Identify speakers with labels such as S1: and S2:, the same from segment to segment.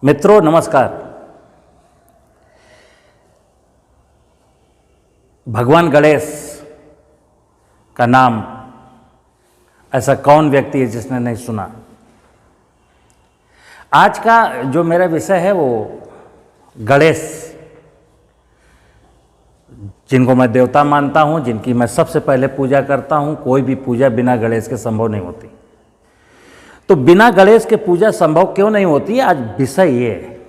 S1: मित्रों नमस्कार। भगवान गणेश का नाम ऐसा कौन व्यक्ति है जिसने नहीं सुना। आज का जो मेरा विषय है वो गणेश, जिनको मैं देवता मानता हूं, जिनकी मैं सबसे पहले पूजा करता हूं। कोई भी पूजा बिना गणेश के संभव नहीं होती। तो बिना गणेश के पूजा संभव क्यों नहीं होती, आज विषय ये है।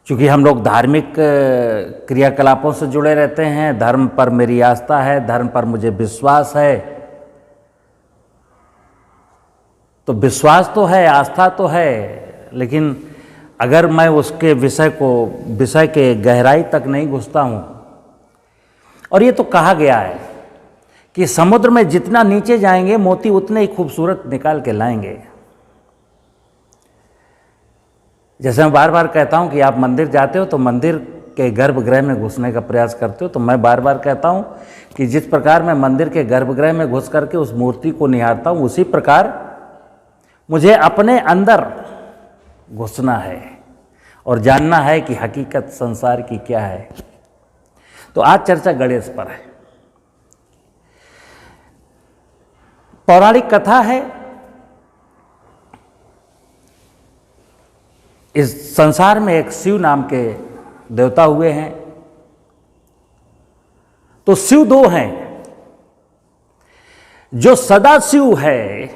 S1: क्योंकि हम लोग धार्मिक क्रियाकलापों से जुड़े रहते हैं, धर्म पर मेरी आस्था है, धर्म पर मुझे विश्वास है। तो विश्वास तो है, आस्था तो है, लेकिन अगर मैं उसके विषय के गहराई तक नहीं घुसता हूँ। और ये तो कहा गया है कि समुद्र में जितना नीचे जाएंगे मोती उतने ही खूबसूरत निकाल के लाएंगे। जैसे मैं बार बार कहता हूं कि आप मंदिर जाते हो तो मंदिर के गर्भगृह में घुसने का प्रयास करते हो, तो मैं बार बार कहता हूं कि जिस प्रकार मैं मंदिर के गर्भगृह में घुस करके उस मूर्ति को निहारता हूं, उसी प्रकार मुझे अपने अंदर घुसना है और जानना है कि हकीकत संसार की क्या है। तो आज चर्चा गणेश पर है। पौराणिक कथा है, इस संसार में एक शिव नाम के देवता हुए हैं। तो शिव दो हैं। जो सदाशिव है,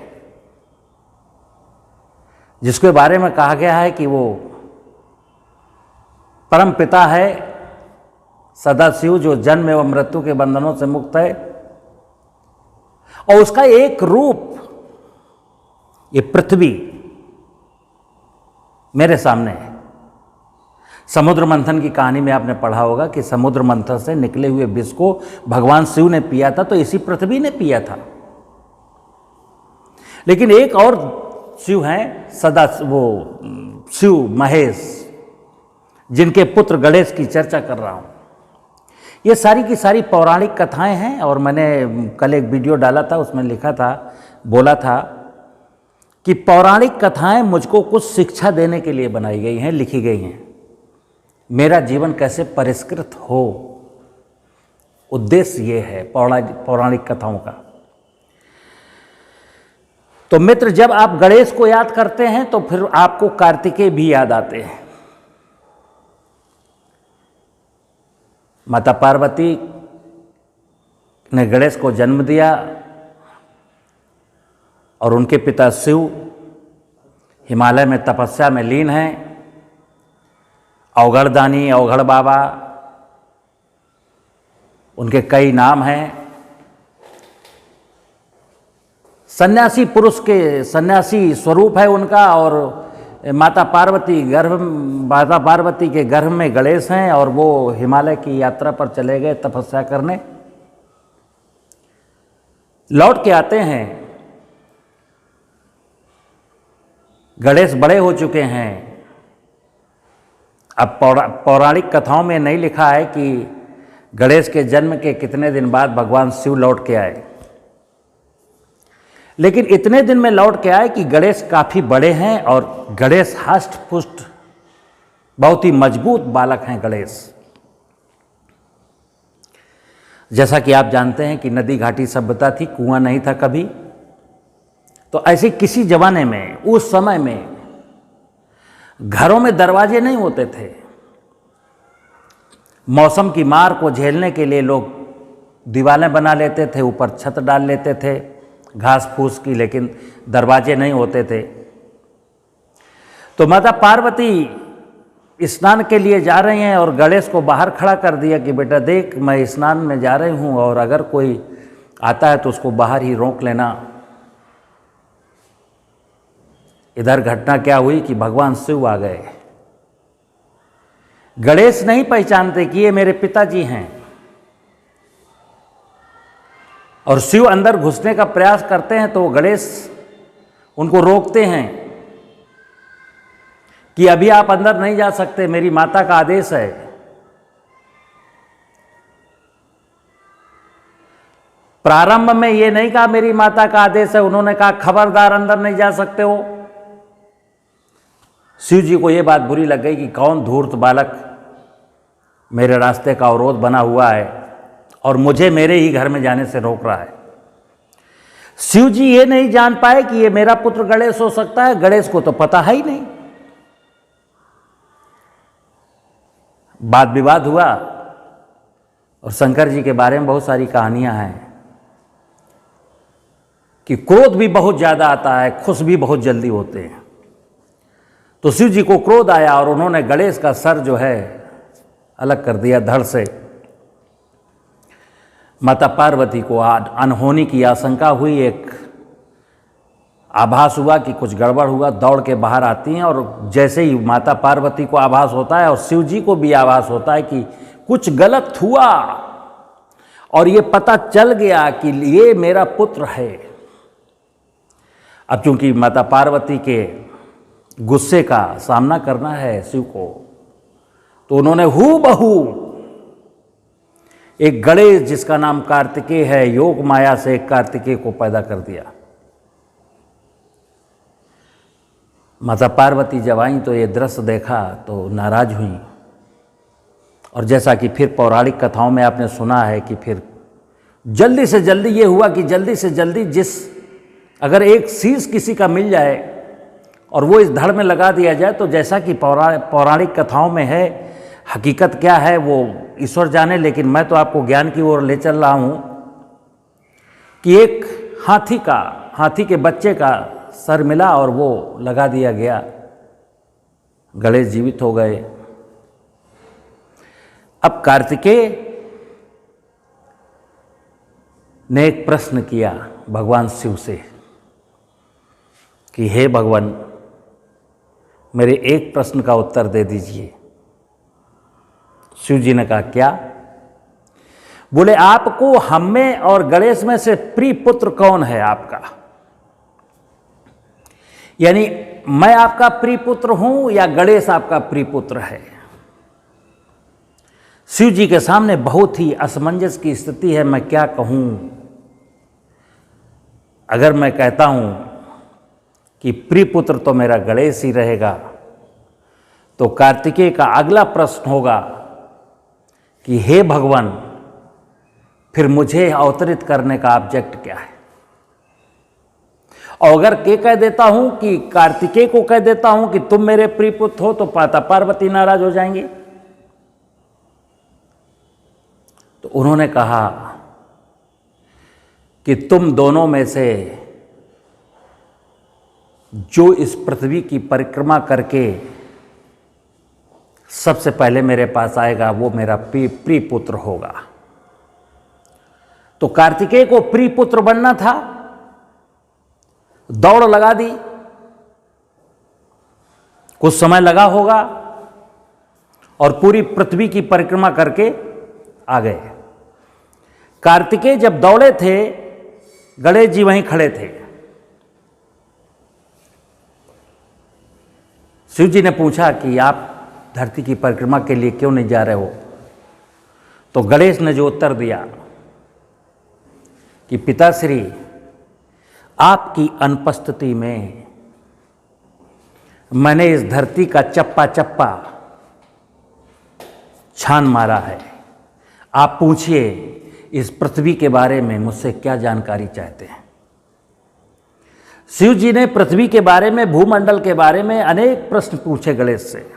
S1: जिसके बारे में कहा गया है कि वो परम पिता है, सदाशिव जो जन्म एवं मृत्यु के बंधनों से मुक्त है, और उसका एक रूप ये पृथ्वी मेरे सामने है। समुद्र मंथन की कहानी में आपने पढ़ा होगा कि समुद्र मंथन से निकले हुए विष को भगवान शिव ने पिया था, तो इसी पृथ्वी ने पिया था। लेकिन एक और शिव हैं, वो शिव महेश, जिनके पुत्र गणेश की चर्चा कर रहा हूं। ये सारी की सारी पौराणिक कथाएं हैं। और मैंने कल एक वीडियो डाला था, उसमें लिखा था, बोला था कि पौराणिक कथाएं मुझको कुछ शिक्षा देने के लिए बनाई गई हैं, लिखी गई हैं। मेरा जीवन कैसे परिष्कृत हो, उद्देश्य ये है पौराणिक कथाओं का। तो मित्र, जब आप गणेश को याद करते हैं तो फिर आपको कार्तिकेय भी याद आते हैं। माता पार्वती ने गणेश को जन्म दिया और उनके पिता शिव हिमालय में तपस्या में लीन हैं। अवघड़दानी, अवघड़ बाबा, उनके कई नाम हैं। सन्यासी पुरुष के सन्यासी स्वरूप है उनका। और माता पार्वती के गर्भ में गणेश हैं और वो हिमालय की यात्रा पर चले गए तपस्या करने। लौट के आते हैं, गणेश बड़े हो चुके हैं। अब पौराणिक कथाओं में नहीं लिखा है कि गणेश के जन्म के कितने दिन बाद भगवान शिव लौट के आए, लेकिन इतने दिन में लौट के आए कि गणेश काफी बड़े हैं और गणेश हष्ट पुष्ट बहुत ही मजबूत बालक हैं गणेश। जैसा कि आप जानते हैं कि नदी घाटी सभ्यता थी, कुआं नहीं था कभी। तो ऐसे किसी जमाने में, उस समय में घरों में दरवाजे नहीं होते थे। मौसम की मार को झेलने के लिए लोग दीवारें बना लेते थे, ऊपर छत डाल लेते थे घास फूस की, लेकिन दरवाजे नहीं होते थे। तो माता पार्वती स्नान के लिए जा रही हैं और गणेश को बाहर खड़ा कर दिया कि बेटा देख, मैं स्नान में जा रही हूं और अगर कोई आता है तो उसको बाहर ही रोक लेना। इधर घटना क्या हुई कि भगवान शिव आ गए। गणेश नहीं पहचानते कि ये मेरे पिताजी हैं, और शिव अंदर घुसने का प्रयास करते हैं तो गणेश उनको रोकते हैं कि अभी आप अंदर नहीं जा सकते, मेरी माता का आदेश है। प्रारंभ में ये नहीं कहा मेरी माता का आदेश है, उन्होंने कहा खबरदार अंदर नहीं जा सकते हो। शिव जी को ये बात बुरी लग गई कि कौन धूर्त बालक मेरे रास्ते का अवरोध बना हुआ है और मुझे मेरे ही घर में जाने से रोक रहा है। शिव जी ये नहीं जान पाए कि ये मेरा पुत्र गणेश हो सकता है। गणेश को तो पता है ही नहीं। वाद विवाद हुआ और शंकर जी के बारे में बहुत सारी कहानियां हैं कि क्रोध भी बहुत ज़्यादा आता है, खुश भी बहुत जल्दी होते हैं। तो शिव जी को क्रोध आया और उन्होंने गणेश का सर जो है अलग कर दिया धड़ से। माता पार्वती को अनहोनी की आशंका हुई, एक आभास हुआ कि कुछ गड़बड़ हुआ, दौड़ के बाहर आती हैं और जैसे ही माता पार्वती को आभास होता है और शिव जी को भी आभास होता है कि कुछ गलत हुआ और ये पता चल गया कि ये मेरा पुत्र है। अब चूंकि माता पार्वती के गुस्से का सामना करना है शिव को, तो उन्होंने हूबहू एक गणेश जिसका नाम कार्तिकेय है, योग माया से एक कार्तिकेय को पैदा कर दिया। माता पार्वती जब आई तो ये दृश्य देखा तो नाराज हुई। और जैसा कि फिर पौराणिक कथाओं में आपने सुना है कि फिर जल्दी से जल्दी ये हुआ कि जल्दी से जल्दी अगर एक शीश किसी का मिल जाए और वो इस धड़ में लगा दिया जाए, तो जैसा कि पौराणिक कथाओं में है, हकीकत क्या है वो ईश्वर जाने, लेकिन मैं तो आपको ज्ञान की ओर ले चल रहा हूँ कि एक हाथी के बच्चे का सर मिला और वो लगा दिया गया, गणेश जीवित हो गए। अब कार्तिकेय ने एक प्रश्न किया भगवान शिव से कि हे भगवान, मेरे एक प्रश्न का उत्तर दे दीजिए। शिव जी ने कहा क्या? बोले आपको हम में और गणेश में से प्रिय पुत्र कौन है आपका? यानी मैं आपका प्रिय पुत्र हूं या गणेश आपका प्रिय पुत्र है? शिव जी के सामने बहुत ही असमंजस की स्थिति है। मैं क्या कहूं? अगर मैं कहता हूं कि प्रिय पुत्र तो मेरा गणेश ही रहेगा, तो कार्तिकेय का अगला प्रश्न होगा कि हे भगवान, फिर मुझे अवतरित करने का ऑब्जेक्ट क्या है? और अगर के कह देता हूं कि कार्तिकेय को कह देता हूं कि तुम मेरे प्रिय पुत्र हो, तो माता पार्वती नाराज हो जाएंगी। तो उन्होंने कहा कि तुम दोनों में से जो इस पृथ्वी की परिक्रमा करके सबसे पहले मेरे पास आएगा वो मेरा प्रिय पुत्र होगा। तो कार्तिकेय को प्रिय पुत्र बनना था, दौड़ लगा दी, कुछ समय लगा होगा और पूरी पृथ्वी की परिक्रमा करके आ गए। कार्तिकेय जब दौड़े थे, गणेश जी वहीं खड़े थे। शिव जी ने पूछा कि आप धरती की परिक्रमा के लिए क्यों नहीं जा रहे हो? तो गणेश ने जो उत्तर दिया कि पिताश्री, आपकी अनुपस्थिति में मैंने इस धरती का चप्पा चप्पा छान मारा है। आप पूछिए इस पृथ्वी के बारे में मुझसे क्या जानकारी चाहते हैं। शिव जी ने पृथ्वी के बारे में, भूमंडल के बारे में अनेक प्रश्न पूछे गणेश से।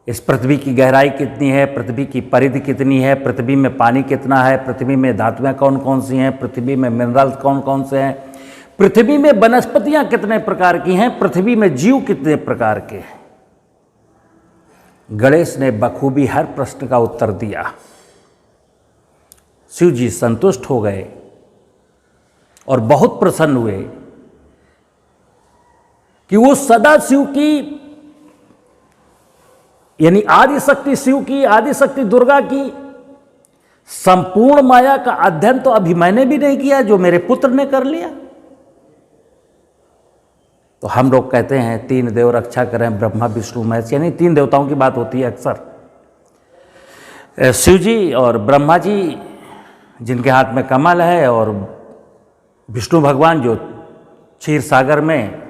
S1: इस पृथ्वी की गहराई कितनी है, पृथ्वी की परिधि कितनी है, पृथ्वी में पानी कितना है, पृथ्वी में धातुएं कौन कौन सी हैं, पृथ्वी में मिनरल्स कौन कौन से हैं, पृथ्वी में वनस्पतियां कितने प्रकार की हैं, पृथ्वी में जीव कितने प्रकार के हैं। गणेश ने बखूबी हर प्रश्न का उत्तर दिया। शिव जी संतुष्ट हो गए और बहुत प्रसन्न हुए कि वो सदा शिव की, यानी आदिशक्ति शिव की, आदिशक्ति दुर्गा की संपूर्ण माया का अध्ययन तो अभी मैंने भी नहीं किया, जो मेरे पुत्र ने कर लिया। तो हम लोग कहते हैं तीन देव रक्षा करें, ब्रह्मा विष्णु महेश, यानी तीन देवताओं की बात होती है अक्सर। शिव जी और ब्रह्मा जी जिनके हाथ में कमल है, और विष्णु भगवान जो क्षीर सागर में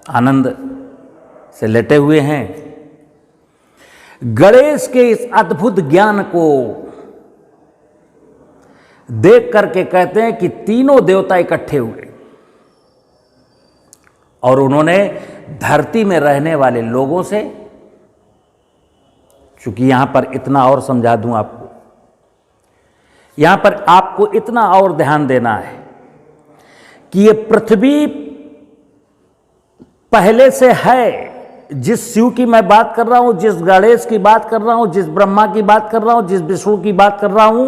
S1: आनंद से लेटे हुए हैं। गणेश के इस अद्भुत ज्ञान को देख करके कहते हैं कि तीनों देवता इकट्ठे हुए और उन्होंने धरती में रहने वाले लोगों से, चूंकि यहां पर इतना और समझा दूं आपको, यहां पर आपको इतना और ध्यान देना है कि ये पृथ्वी पहले से है। जिस शिव की मैं बात कर रहा हूं, जिस गणेश की बात कर रहा हूं, जिस ब्रह्मा की बात कर रहा हूं, जिस विष्णु की बात कर रहा हूं,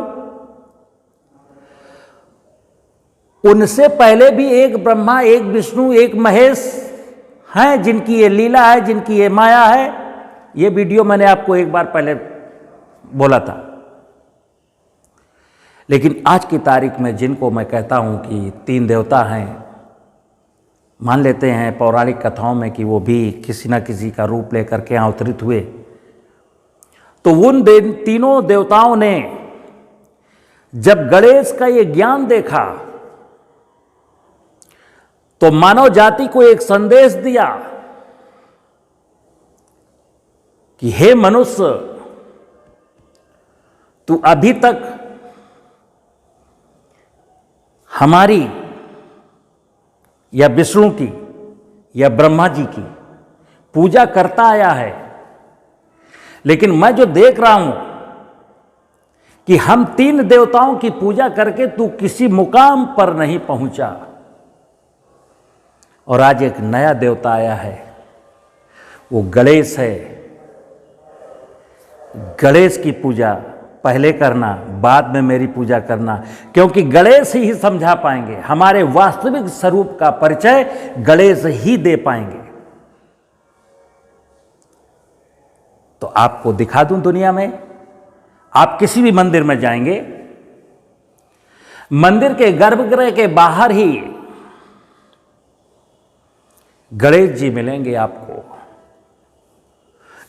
S1: उनसे पहले भी एक ब्रह्मा, एक विष्णु, एक महेश हैं जिनकी ये लीला है, जिनकी ये माया है। ये वीडियो मैंने आपको एक बार पहले बोला था। लेकिन आज की तारीख में जिनको मैं कहता हूं कि तीन देवता हैं, मान लेते हैं पौराणिक कथाओं में कि वो भी किसी न किसी का रूप लेकर के अवतरित हुए, तो उन तीनों देवताओं ने जब गणेश का ये ज्ञान देखा तो मानव जाति को एक संदेश दिया कि हे मनुष्य, तू अभी तक हमारी या विष्णु की या ब्रह्मा जी की पूजा करता आया है, लेकिन मैं जो देख रहा हूं कि हम तीन देवताओं की पूजा करके तू किसी मुकाम पर नहीं पहुंचा, और आज एक नया देवता आया है, वो गणेश है। गणेश की पूजा पहले करना, बाद में मेरी पूजा करना, क्योंकि गणेश ही समझा पाएंगे, हमारे वास्तविक स्वरूप का परिचय गणेश ही दे पाएंगे। तो आपको दिखा दूं दुनिया में, आप किसी भी मंदिर में जाएंगे, मंदिर के गर्भगृह के बाहर ही गणेश जी मिलेंगे आपको।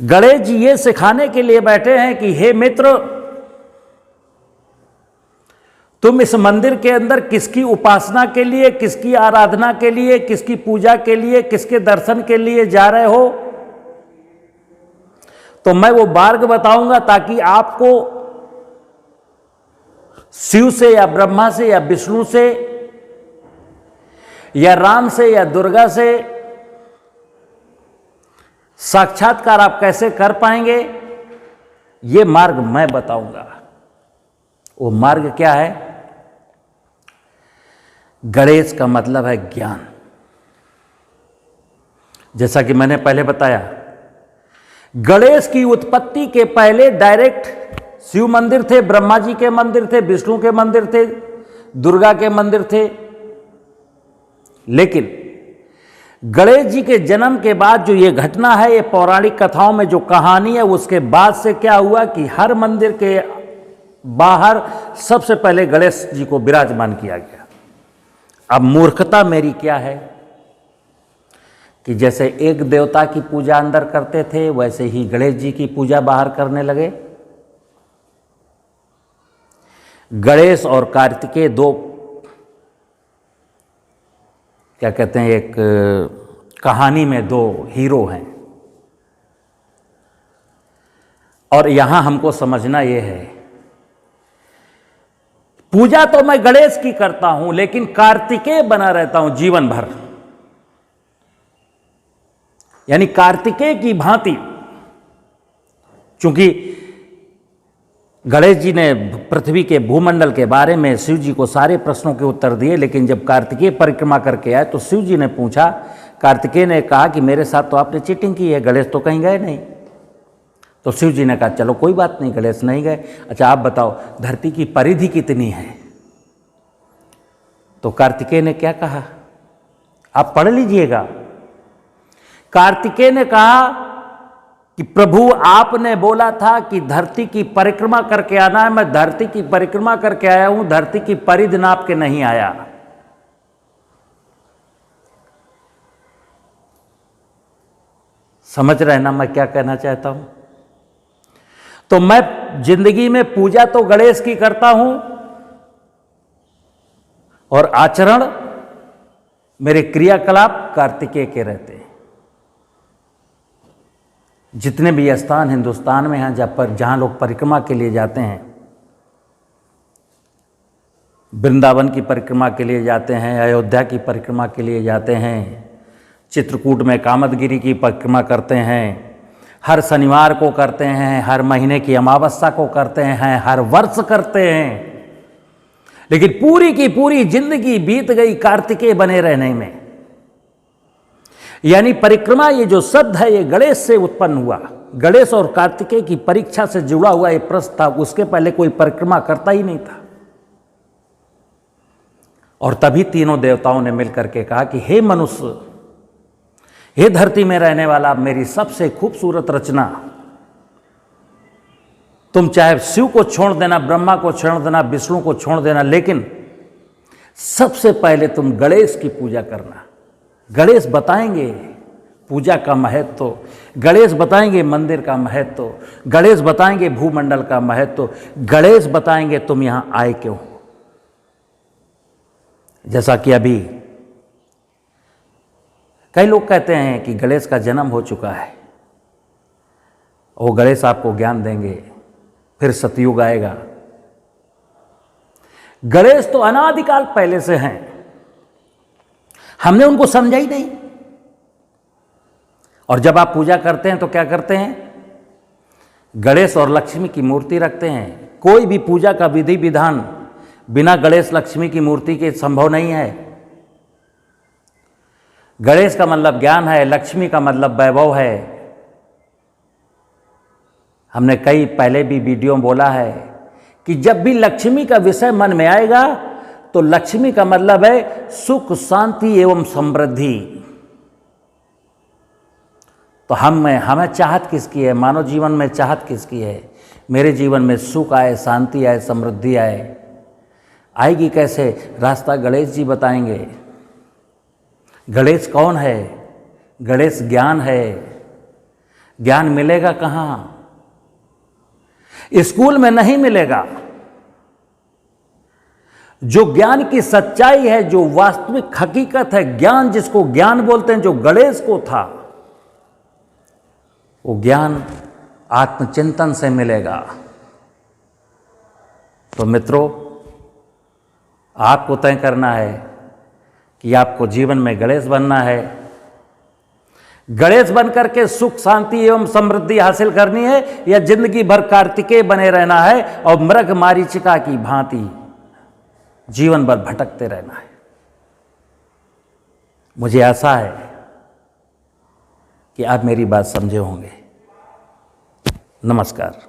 S1: गणेश जी ये सिखाने के लिए बैठे हैं कि हे मित्र, तुम इस मंदिर के अंदर किसकी उपासना के लिए, किसकी आराधना के लिए, किसकी पूजा के लिए, किसके दर्शन के लिए जा रहे हो, तो मैं वो मार्ग बताऊंगा ताकि आपको शिव से या ब्रह्मा से या विष्णु से या राम से या दुर्गा से साक्षात्कार आप कैसे कर पाएंगे, ये मार्ग मैं बताऊंगा। वो मार्ग क्या है? गणेश का मतलब है ज्ञान। जैसा कि मैंने पहले बताया, गणेश की उत्पत्ति के पहले डायरेक्ट शिव मंदिर थे, ब्रह्मा जी के मंदिर थे, विष्णु के मंदिर थे, दुर्गा के मंदिर थे। लेकिन गणेश जी के जन्म के बाद जो ये घटना है, ये पौराणिक कथाओं में जो कहानी है, उसके बाद से क्या हुआ कि हर मंदिर के बाहर सबसे पहले गणेश जी को विराजमान किया गया। अब मूर्खता मेरी क्या है कि जैसे एक देवता की पूजा अंदर करते थे, वैसे ही गणेश जी की पूजा बाहर करने लगे। गणेश और कार्तिकेय दो, क्या कहते हैं, एक कहानी में दो हीरो हैं। और यहां हमको समझना यह है, पूजा तो मैं गणेश की करता हूं, लेकिन कार्तिकेय बना रहता हूं जीवन भर। यानी कार्तिकेय की भांति, चूंकि गणेश जी ने पृथ्वी के भूमंडल के बारे में शिव जी को सारे प्रश्नों के उत्तर दिए, लेकिन जब कार्तिकेय परिक्रमा करके आए तो शिव जी ने पूछा, कार्तिकेय ने कहा कि मेरे साथ तो आपने चीटिंग की है, गणेश तो कहीं गए नहीं। तो शिव जी ने कहा चलो कोई बात नहीं, गणेश नहीं गए। अच्छा आप बताओ धरती की परिधि कितनी है? तो कार्तिकेय ने क्या कहा, आप पढ़ लीजिएगा। कार्तिकेय ने कहा कि प्रभु आपने बोला था कि धरती की परिक्रमा करके आना है, मैं धरती की परिक्रमा करके आया हूं, धरती की परिधि नाप के नहीं आया। समझ रहे ना मैं क्या कहना चाहता हूं? तो मैं जिंदगी में पूजा तो गणेश की करता हूं और आचरण, मेरे क्रियाकलाप कार्तिकेय के रहते हैं। जितने भी स्थान हिंदुस्तान में हैं जहाँ लोग परिक्रमा के लिए जाते हैं, वृंदावन की परिक्रमा के लिए जाते हैं, अयोध्या की परिक्रमा के लिए जाते हैं, चित्रकूट में कामदगिरि की परिक्रमा करते हैं, हर शनिवार को करते हैं, हर महीने की अमावस्या को करते हैं, हर वर्ष करते हैं, लेकिन पूरी की पूरी जिंदगी बीत गई कार्तिकेय बने रहने में। यानी परिक्रमा, ये जो शब्द है ये गणेश से उत्पन्न हुआ। गणेश और कार्तिकेय की परीक्षा से जुड़ा हुआ ये प्रश्न था। उसके पहले कोई परिक्रमा करता ही नहीं था। और तभी तीनों देवताओं ने मिलकर के कहा कि हे मनुष्य, हे धरती में रहने वाला, मेरी सबसे खूबसूरत रचना, तुम चाहे शिव को छोड़ देना, ब्रह्मा को छोड़ देना, विष्णु को छोड़ देना, लेकिन सबसे पहले तुम गणेश की पूजा करना। गणेश बताएंगे पूजा का महत्व, गणेश बताएंगे मंदिर का महत्व, गणेश बताएंगे भूमंडल का महत्व, गणेश बताएंगे तुम यहां आए क्यों। जैसा कि अभी कई लोग कहते हैं कि गणेश का जन्म हो चुका है, वो गणेश आपको ज्ञान देंगे, फिर सतयुग आएगा। गणेश तो अनादिकाल पहले से हैं, हमने उनको समझा ही नहीं। और जब आप पूजा करते हैं तो क्या करते हैं, गणेश और लक्ष्मी की मूर्ति रखते हैं। कोई भी पूजा का विधि विधान बिना गणेश लक्ष्मी की मूर्ति के संभव नहीं है। गणेश का मतलब ज्ञान है, लक्ष्मी का मतलब वैभव है। हमने कई पहले भी वीडियो में बोला है कि जब भी लक्ष्मी का विषय मन में आएगा तो लक्ष्मी का मतलब है सुख, शांति एवं समृद्धि। तो हमें चाहत किसकी है, मानव जीवन में चाहत किसकी है। मेरे जीवन में सुख आए, शांति आए, समृद्धि आए। आएगी कैसे, रास्ता गणेश जी बताएंगे। गणेश कौन है, गणेश ज्ञान है। ज्ञान मिलेगा कहाँ, स्कूल में नहीं मिलेगा। जो ज्ञान की सच्चाई है, जो वास्तविक हकीकत है, ज्ञान जिसको ज्ञान बोलते हैं, जो गणेश को था, वो ज्ञान आत्मचिंतन से मिलेगा। तो मित्रों, आपको तय करना है कि आपको जीवन में गणेश बनना है। गणेश बनकर के सुख, शांति एवं समृद्धि हासिल करनी है, या जिंदगी भर कार्तिकेय बने रहना है और मृग मारीचिका की भांति जीवन भर भटकते रहना है। मुझे आशा है कि आप मेरी बात समझे होंगे। नमस्कार।